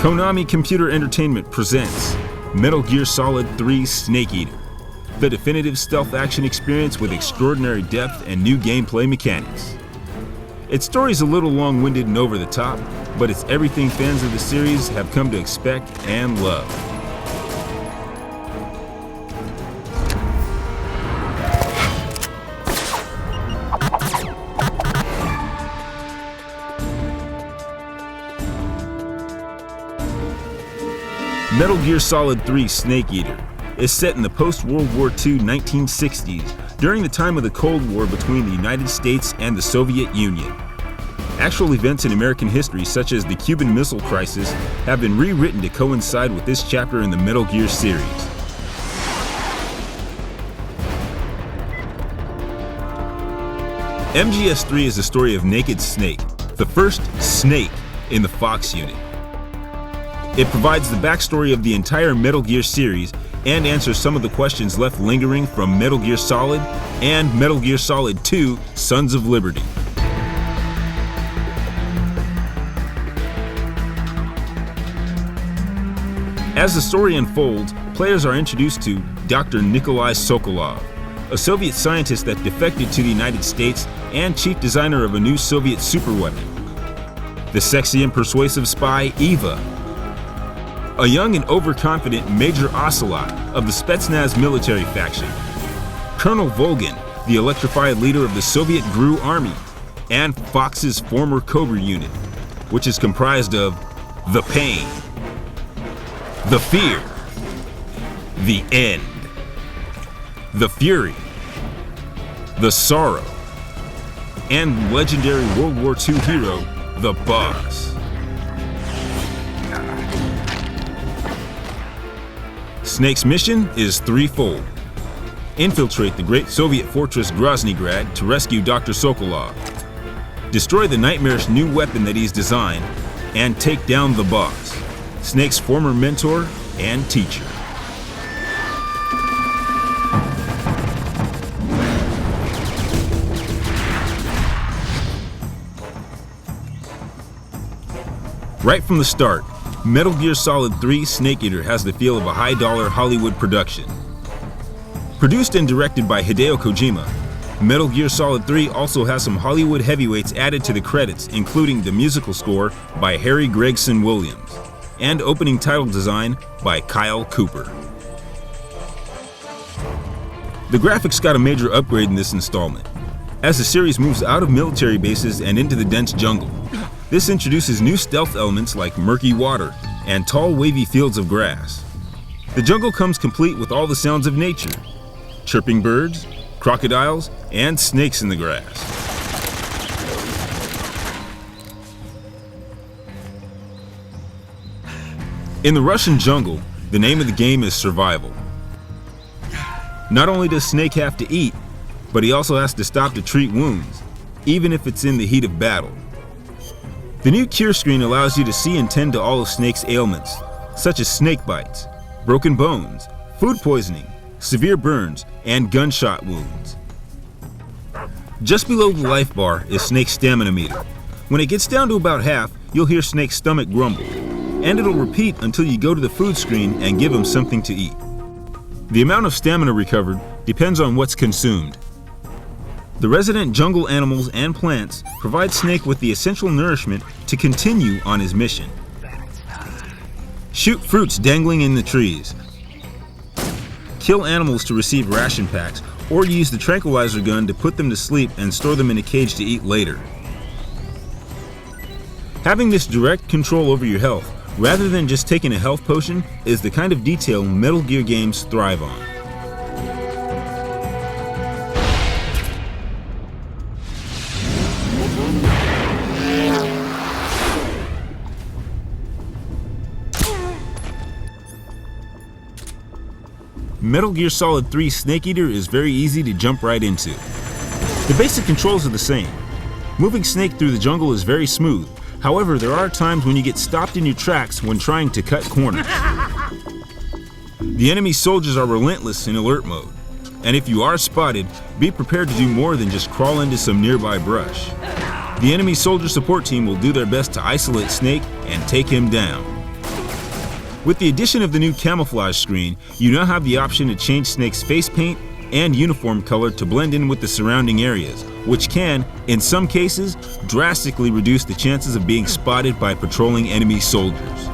Konami Computer Entertainment presents Metal Gear Solid 3 Snake Eater, the definitive stealth action experience with extraordinary depth and new gameplay mechanics. Its story's a little long-winded and over the top, but it's everything fans of the series have come to expect and love. Metal Gear Solid 3 Snake Eater is set in the post-World War II 1960s during the time of the Cold War between the United States and the Soviet Union. Actual events in American history, such as the Cuban Missile Crisis, have been rewritten to coincide with this chapter in the Metal Gear series. MGS3 is the story of Naked Snake, the first Snake in the Fox unit. It provides the backstory of the entire Metal Gear series and answers some of the questions left lingering from Metal Gear Solid and Metal Gear Solid 2: Sons of Liberty. As the story unfolds, players are introduced to Dr. Nikolai Sokolov, a Soviet scientist that defected to the United States and chief designer of a new Soviet superweapon. The sexy and persuasive spy Eva, a young and overconfident Major Ocelot of the Spetsnaz military faction, Colonel Volgin, the electrified leader of the Soviet GRU army, and Fox's former Cobra unit, which is comprised of the pain, the fear, the end, the fury, the sorrow, and legendary World War II hero, the Boss. Snake's mission is threefold. Infiltrate the great Soviet fortress Groznygrad to rescue Dr. Sokolov, destroy the nightmarish new weapon that he's designed, and take down the Boss, Snake's former mentor and teacher. Right from the start, Metal Gear Solid 3 Snake Eater has the feel of a high-dollar Hollywood production. Produced and directed by Hideo Kojima, Metal Gear Solid 3 also has some Hollywood heavyweights added to the credits, including the musical score by Harry Gregson Williams and opening title design by Kyle Cooper. The graphics got a major upgrade in this installment, as the series moves out of military bases and into the dense jungle. This introduces new stealth elements like murky water and tall wavy fields of grass. The jungle comes complete with all the sounds of nature: chirping birds, crocodiles, and snakes in the grass. In the Russian jungle, the name of the game is survival. Not only does Snake have to eat, but he also has to stop to treat wounds, even if it's in the heat of battle. The new cure screen allows you to see and tend to all of Snake's ailments, such as snake bites, broken bones, food poisoning, severe burns, and gunshot wounds. Just below the life bar is Snake's stamina meter. When it gets down to about half, you'll hear Snake's stomach grumble, and it'll repeat until you go to the food screen and give him something to eat. The amount of stamina recovered depends on what's consumed. The resident jungle animals and plants provide Snake with the essential nourishment to continue on his mission. Shoot fruits dangling in the trees. Kill animals to receive ration packs, or use the tranquilizer gun to put them to sleep and store them in a cage to eat later. Having this direct control over your health, rather than just taking a health potion, is the kind of detail Metal Gear games thrive on. Metal Gear Solid 3 Snake Eater is very easy to jump right into. The basic controls are the same. Moving Snake through the jungle is very smooth. However, there are times when you get stopped in your tracks when trying to cut corners. The enemy soldiers are relentless in alert mode, and if you are spotted, be prepared to do more than just crawl into some nearby brush. The enemy soldier support team will do their best to isolate Snake and take him down. With the addition of the new camouflage screen, you now have the option to change Snake's face paint and uniform color to blend in with the surrounding areas, which can, in some cases, drastically reduce the chances of being spotted by patrolling enemy soldiers.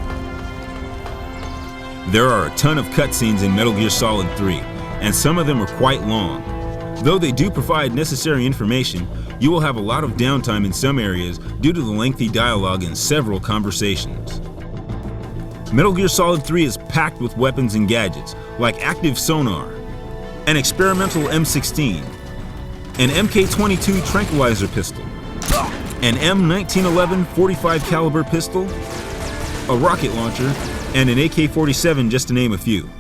There are a ton of cutscenes in Metal Gear Solid 3, and some of them are quite long. Though they do provide necessary information, you will have a lot of downtime in some areas due to the lengthy dialogue in several conversations. Metal Gear Solid 3 is packed with weapons and gadgets, like active sonar, an experimental M16, an MK-22 tranquilizer pistol, an M1911 .45 caliber pistol, a rocket launcher, and an AK-47, just to name a few.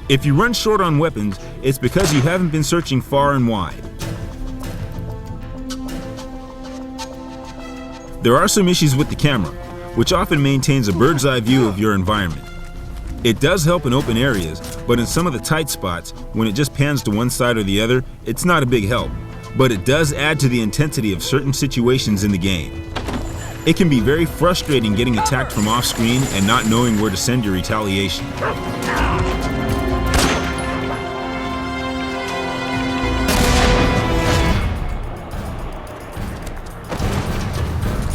If you run short on weapons, it's because you haven't been searching far and wide. There are some issues with the camera, which often maintains a bird's eye view of your environment. It does help in open areas, but in some of the tight spots, when it just pans to one side or the other, it's not a big help. But it does add to the intensity of certain situations in the game. It can be very frustrating getting attacked from off-screen and not knowing where to send your retaliation.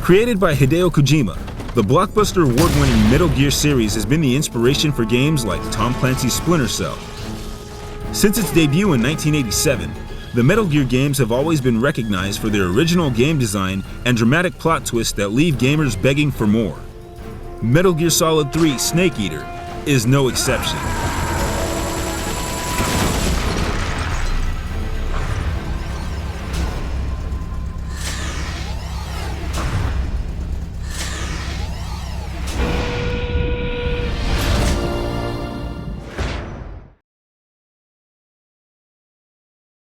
Created by Hideo Kojima, the blockbuster award-winning Metal Gear series has been the inspiration for games like Tom Clancy's Splinter Cell. Since its debut in 1987, the Metal Gear games have always been recognized for their original game design and dramatic plot twists that leave gamers begging for more. Metal Gear Solid 3 Snake Eater is no exception.